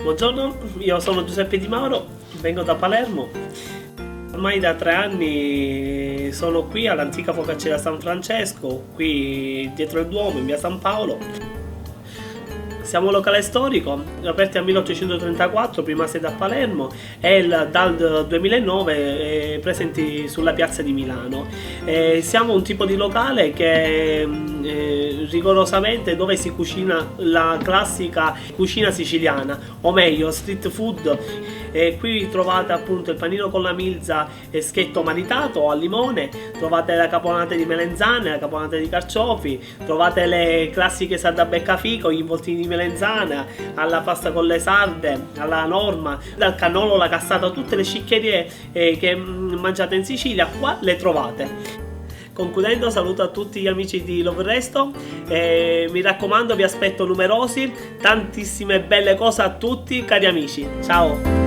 Buongiorno, io sono Giuseppe Di Mauro, vengo da Palermo. Ormai da 3 anni sono qui all'antica focacceria San Francesco, qui dietro il Duomo, in via San Paolo. Siamo un locale storico, aperti nel 1834, prima sede a Palermo, e dal 2009 presenti sulla piazza di Milano. Siamo un tipo di locale che rigorosamente dove si cucina la classica cucina siciliana, o meglio street food. Qui trovate appunto il panino con la milza e schietto marinato al limone, trovate la caponata di melenzane, la caponata di carciofi, trovate le classiche sarde a beccafico, gli involtini di melenzana, alla pasta con le sarde, alla norma, dal cannolo, la cassata, tutte le sciccherie che mangiate in Sicilia, qua le trovate. Concludendo, saluto a tutti gli amici di Love Resto, mi raccomando, vi aspetto numerosi, tantissime belle cose a tutti cari amici, ciao!